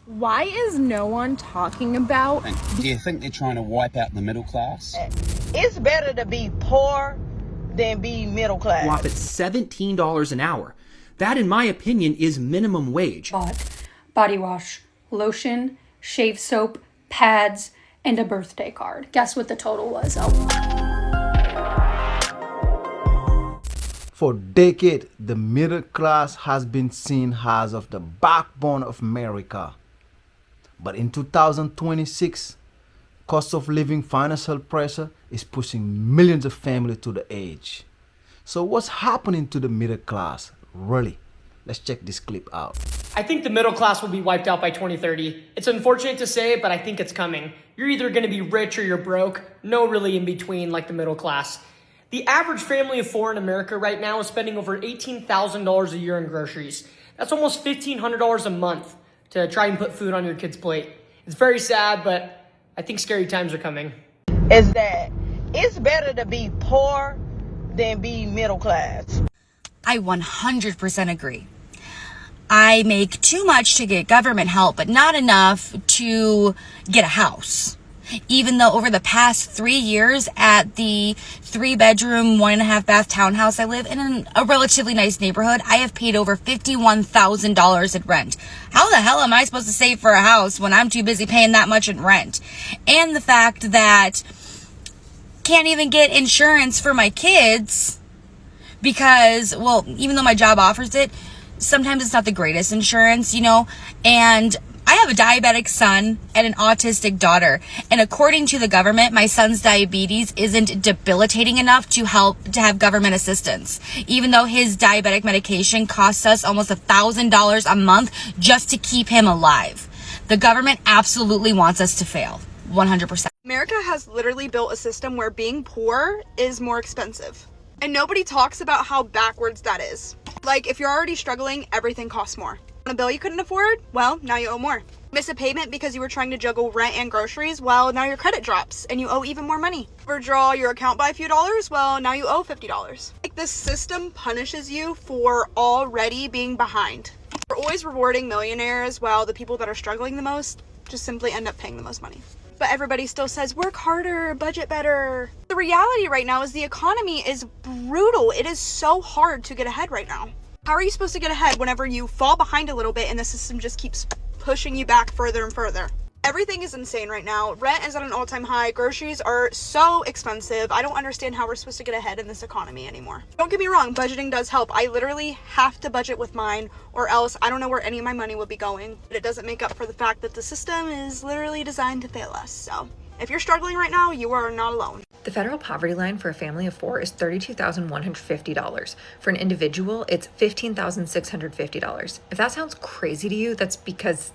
Why is no one talking about? Do you think they're trying to wipe out the middle class? It's better to be poor than be middle class. Off at $17 an hour. That, in my opinion, is minimum wage. Bought body wash, lotion, shave soap, pads, and a birthday card. Guess what the total was? For decades, the middle class has been seen as of the backbone of America. But in 2026, cost of living financial pressure is pushing millions of families to the edge. So what's happening to the middle class, really? Let's check this clip out. I think the middle class will be wiped out by 2030. It's unfortunate to say, but I think it's coming. You're either going to be rich or you're broke. No really in between like the middle class. The average family of four in America right now is spending over $18,000 a year in groceries. That's almost $1,500 a month to try and put food on your kid's plate. It's very sad, but I think scary times are coming. Is that it's better to be poor than be middle class. I 100% agree. I make too much to get government help, but not enough to get a house. Even though over the past 3 years at the 3-bedroom, 1.5 bath townhouse I live in a relatively nice neighborhood, I have paid over $51,000 in rent. How the hell am I supposed to save for a house when I'm too busy paying that much in rent? And the fact that can't even get insurance for my kids because, well, even though my job offers it, sometimes it's not the greatest insurance, and I have a diabetic son and an autistic daughter. And according to the government, my son's diabetes isn't debilitating enough to have government assistance. Even though his diabetic medication costs us almost $1,000 a month just to keep him alive. The government absolutely wants us to fail. 100%. America has literally built a system where being poor is more expensive. And nobody talks about how backwards that is. Like, if you're already struggling, everything costs more. On a bill you couldn't afford? Well, now you owe more. Miss a payment because you were trying to juggle rent and groceries? Well, now your credit drops and you owe even more money. Overdraw your account by a few dollars? Well, now you owe $50. Like, this system punishes you for already being behind. We're always rewarding millionaires while the people that are struggling the most just simply end up paying the most money. But everybody still says, work harder, budget better. The reality right now is the economy is brutal. It is so hard to get ahead right now. How are you supposed to get ahead whenever you fall behind a little bit and the system just keeps pushing you back further and further? Everything is insane right now. Rent is at an all-time high. Groceries are so expensive. I don't understand how we're supposed to get ahead in this economy anymore. Don't get me wrong, budgeting does help. I literally have to budget with mine or else I don't know where any of my money would be going. But it doesn't make up for the fact that the system is literally designed to fail us. So if you're struggling right now, you are not alone. The federal poverty line for a family of four is $32,150. For an individual, it's $15,650. If that sounds crazy to you, that's because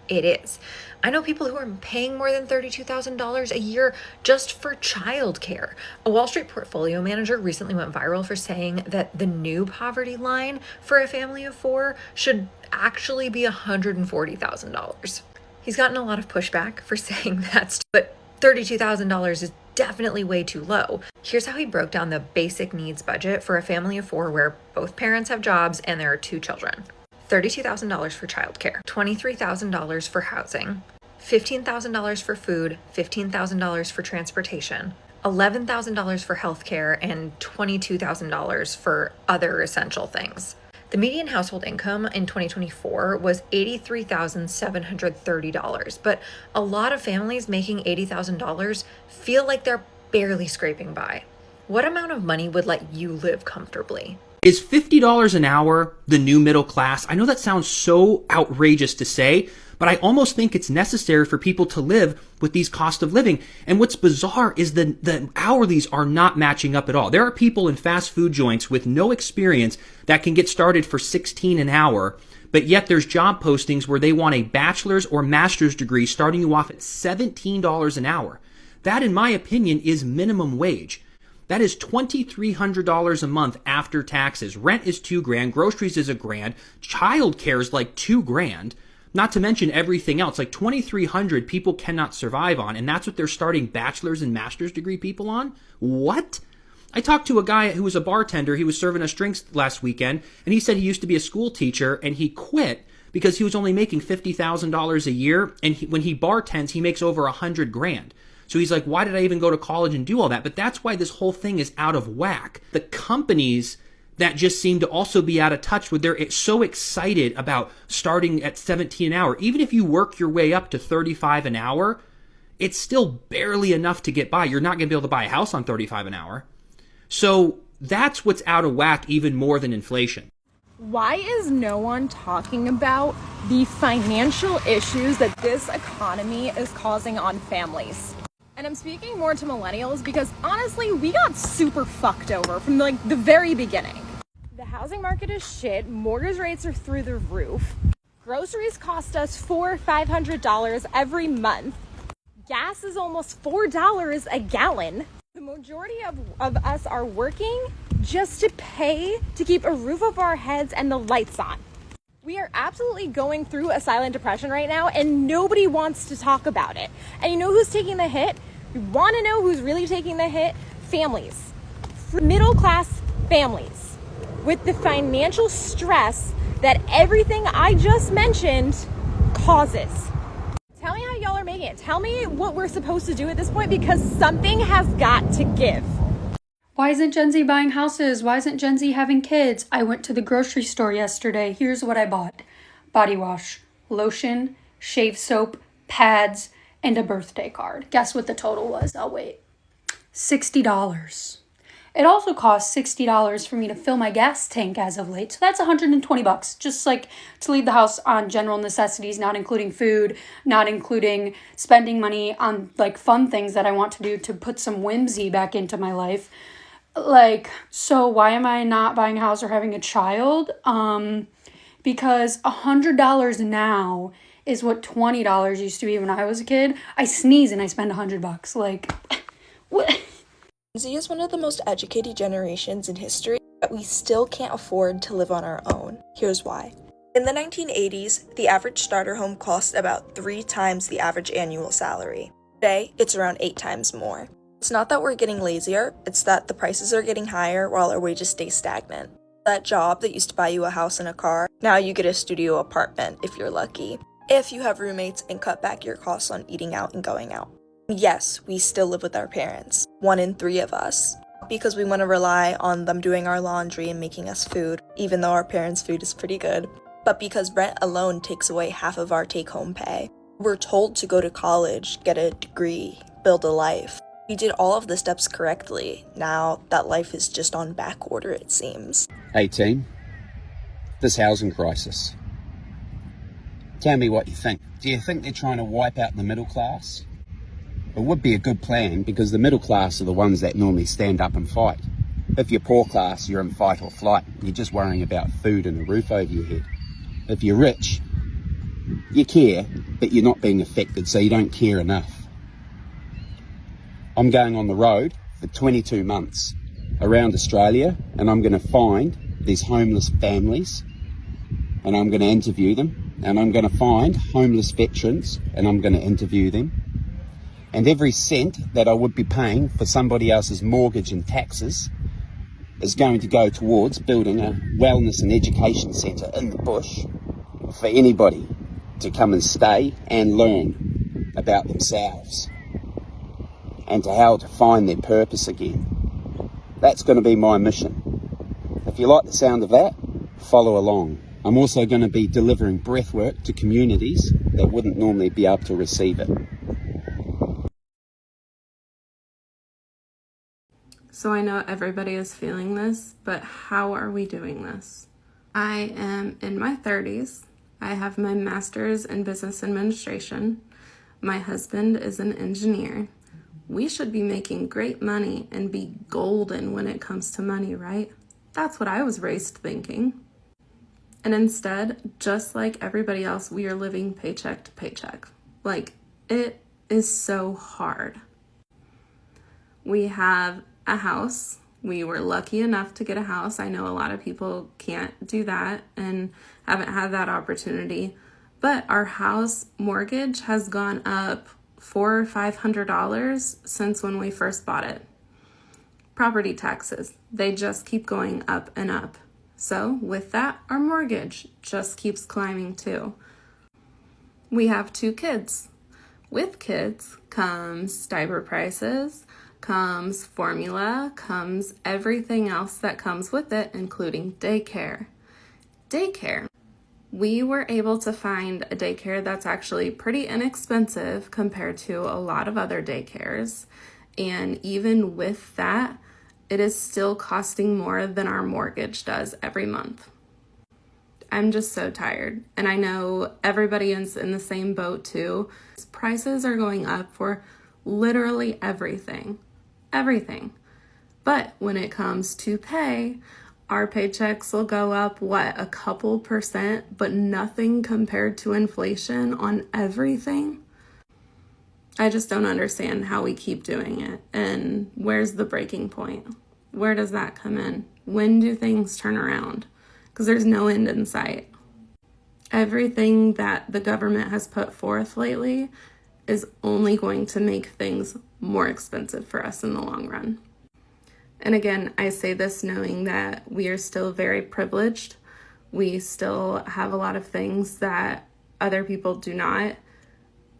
it is. I know people who are paying more than $32,000 a year just for childcare. A Wall Street portfolio manager recently went viral for saying that the new poverty line for a family of four should actually be $140,000. He's gotten a lot of pushback for saying that, but $32,000 is definitely way too low. Here's how he broke down the basic needs budget for a family of four where both parents have jobs and there are two children. $32,000 for childcare, $23,000 for housing, $15,000 for food, $15,000 for transportation, $11,000 for healthcare, and $22,000 for other essential things. The median household income in 2024 was $83,730, but a lot of families making $80,000 feel like they're barely scraping by. What amount of money would let you live comfortably? Is $50 an hour the new middle class? I know that sounds so outrageous to say, but I almost think it's necessary for people to live with these cost of living. And what's bizarre is the hourlies are not matching up at all. There are people in fast food joints with no experience that can get started for $16 an hour, but yet there's job postings where they want a bachelor's or master's degree starting you off at $17 an hour. That, in my opinion, is minimum wage. That is $2,300 a month after taxes. Rent is $2,000. Groceries is $1,000. Childcare is like $2,000. Not to mention everything else. Like $2,300 people cannot survive on, and that's what they're starting bachelor's and master's degree people on? What? I talked to a guy who was a bartender. He was serving us drinks last weekend, and he said he used to be a school teacher, and he quit because he was only making $50,000 a year. And when he bartends, he makes over $100,000. So he's like, why did I even go to college and do all that? But that's why this whole thing is out of whack. The companies that just seem to also be out of touch with, they're so excited about starting at 17 an hour. Even if you work your way up to 35 an hour, it's still barely enough to get by. You're not going to be able to buy a house on 35 an hour. So that's what's out of whack even more than inflation. Why is no one talking about the financial issues that this economy is causing on families? And I'm speaking more to millennials because honestly, we got super fucked over from the very beginning. The housing market is shit, mortgage rates are through the roof, groceries cost us $400-500 every month, gas is almost $4 a gallon. The majority of us are working just to pay to keep a roof over our heads and the lights on. We are absolutely going through a silent depression right now, and nobody wants to talk about it. And you know who's taking the hit? You want to know who's really taking the hit? Families. Middle class families. With the financial stress that everything I just mentioned causes. Tell me how y'all are making it. Tell me what we're supposed to do at this point, because something has got to give. Why isn't Gen Z buying houses? Why isn't Gen Z having kids? I went to the grocery store yesterday. Here's what I bought. Body wash, lotion, shave soap, pads, and a birthday card. Guess what the total was? I'll wait. $60. It also cost $60 for me to fill my gas tank as of late. So that's $120. Just like to leave the house on general necessities, not including food, not including spending money on like fun things that I want to do to put some whimsy back into my life. So why am I not buying a house or having a child? Because $100 now is what $20 used to be when I was a kid. I sneeze and I spend $100. What? Gen Z is one of the most educated generations in history, but we still can't afford to live on our own. Here's why. In the 1980s, the average starter home cost about 3 times the average annual salary. Today, it's around 8 times more. It's not that we're getting lazier, it's that the prices are getting higher while our wages stay stagnant. That job that used to buy you a house and a car, now you get a studio apartment if you're lucky. If you have roommates and cut back your costs on eating out and going out. Yes, we still live with our parents, 1 in 3 of us, because we want to rely on them doing our laundry and making us food, even though our parents' food is pretty good, but because rent alone takes away half of our take-home pay. We're told to go to college, get a degree, build a life. We did all of the steps correctly. Now that life is just on back order, it seems. Hey team, this housing crisis. Tell me what you think. Do you think they're trying to wipe out the middle class? It would be a good plan, because the middle class are the ones that normally stand up and fight. If you're poor class, you're in fight or flight. You're just worrying about food and a roof over your head. If you're rich, you care, but you're not being affected, so you don't care enough. I'm going on the road for 22 months around Australia, and I'm going to find these homeless families, and I'm going to interview them, and I'm going to find homeless veterans, and I'm going to interview them. And every cent that I would be paying for somebody else's mortgage and taxes is going to go towards building a wellness and education centre in the bush for anybody to come and stay and learn about themselves and to how to find their purpose again. That's going to be my mission. If you like the sound of that, follow along. I'm also going to be delivering breathwork to communities that wouldn't normally be able to receive it. So I know everybody is feeling this, but how are we doing this? I am in my 30s. I have my master's in business administration. My husband is an engineer. We should be making great money and be golden when it comes to money, right? That's what I was raised thinking. And instead, just like everybody else, we are living paycheck to paycheck. It is so hard. We have a house. We were lucky enough to get a house. I know a lot of people can't do that and haven't had that opportunity. But our house mortgage has gone up $400 or $500 since when we first bought it. Property taxes, they just keep going up and up. So with that, our mortgage just keeps climbing too. We have 2 kids. With kids comes diaper prices, comes formula, comes everything else that comes with it, including daycare. Daycare. We were able to find a daycare that's actually pretty inexpensive compared to a lot of other daycares. And even with that, it is still costing more than our mortgage does every month. I'm just so tired. And I know everybody is in the same boat too. Prices are going up for literally everything. Everything. But when it comes to pay, our paychecks will go up, a couple %, but nothing compared to inflation on everything. I just don't understand how we keep doing it. And where's the breaking point? Where does that come in? When do things turn around? Because there's no end in sight. Everything that the government has put forth lately is only going to make things more expensive for us in the long run. And again, I say this knowing that we are still very privileged. We still have a lot of things that other people do not,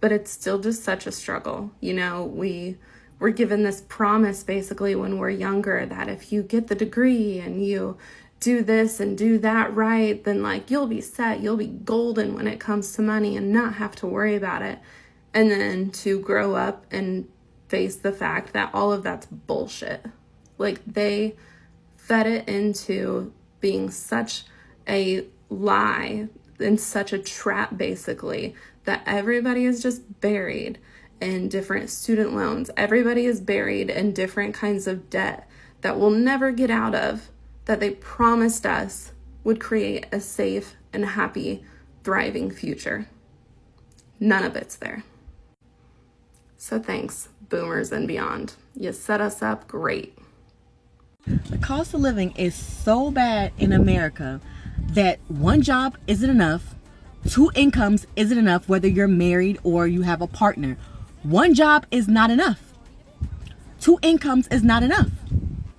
but it's still just such a struggle. You know, we're given this promise basically when we're younger that if you get the degree and you do this and do that right, then like you'll be set, you'll be golden when it comes to money and not have to worry about it. And then to grow up and face the fact that all of that's bullshit. Like they fed it into being such a lie and such a trap basically that everybody is just buried in different student loans. Everybody is buried in different kinds of debt that we'll never get out of, that they promised us would create a safe and happy, thriving future. None of it's there. So thanks, boomers and beyond. You set us up great. The cost of living is so bad in America that one job isn't enough, 2 incomes isn't enough, whether you're married or you have a partner. One job is not enough. 2 incomes is not enough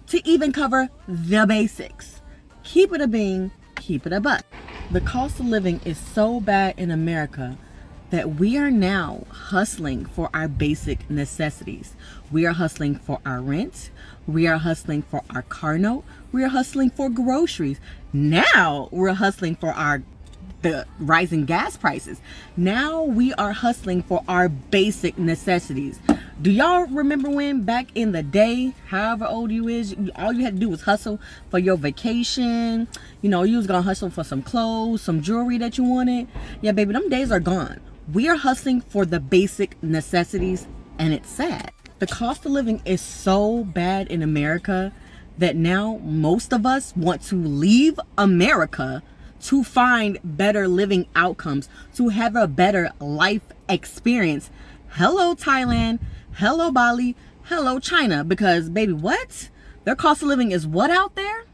to even cover the basics. Keep it a bean, keep it a buck. The cost of living is so bad in America that we are now hustling for our basic necessities. We are hustling for our rent. We are hustling for our car note. We are hustling for groceries. Now we're hustling for the rising gas prices. Now we are hustling for our basic necessities. Do y'all remember when back in the day, however old you is, all you had to do was hustle for your vacation? You know, you was gonna hustle for some clothes, some jewelry that you wanted. Yeah, baby, them days are gone. We are hustling for the basic necessities, and it's sad. The cost of living is so bad in America that now most of us want to leave America to find better living outcomes, to have a better life experience. Hello, Thailand. Hello, Bali. Hello, China. Because, baby, what? Their cost of living is what out there?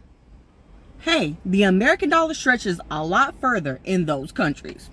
Hey, the American dollar stretches a lot further in those countries.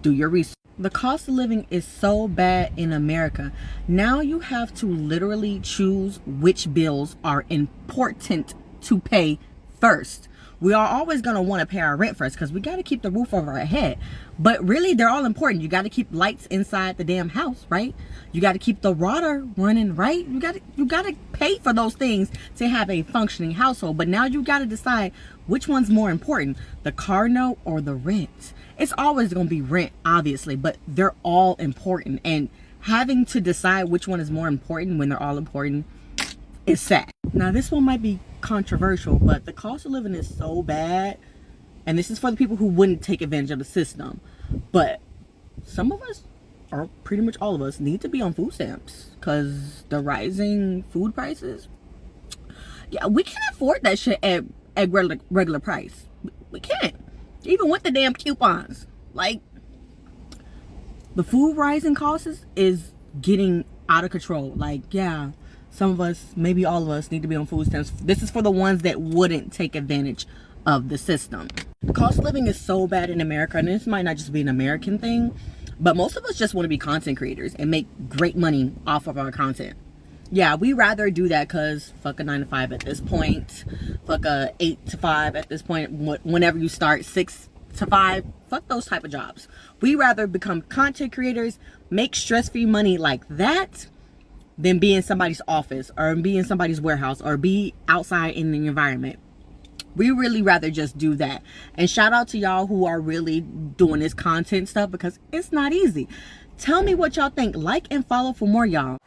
Do your research. The cost of living is so bad in America. Now you have to literally choose which bills are important to pay first. We are always going to want to pay our rent first because we got to keep the roof over our head. But really, they're all important. You got to keep lights inside the damn house, right? You got to keep the water running, right? You got to pay for those things to have a functioning household. But now you got to decide which one's more important, the car note or the rent. It's always going to be rent, obviously, but they're all important. And having to decide which one is more important when they're all important is sad. Now, this one might be controversial, but the cost of living is so bad, and this is for the people who wouldn't take advantage of the system, but some of us, or pretty much all of us, need to be on food stamps because the rising food prices, yeah, we can't afford that shit at regular price. We can't, even with the damn coupons. Like, the food rising costs is getting out of control. Like, yeah, some of us, maybe all of us, need to be on food stamps. This is for the ones that wouldn't take advantage of the system. The cost of living is so bad in America, and this might not just be an American thing, but most of us just want to be content creators and make great money off of our content. Yeah, we rather do that because fuck a 9 to 5 at this point. Fuck a 8 to 5 at this point. Whenever you start 6 to 5, fuck those type of jobs. We rather become content creators, make stress-free money like that, than be in somebody's office or be in somebody's warehouse or be outside in the environment. We really rather just do that. And shout out to y'all who are really doing this content stuff because it's not easy. Tell me what y'all think. Like and follow for more, y'all.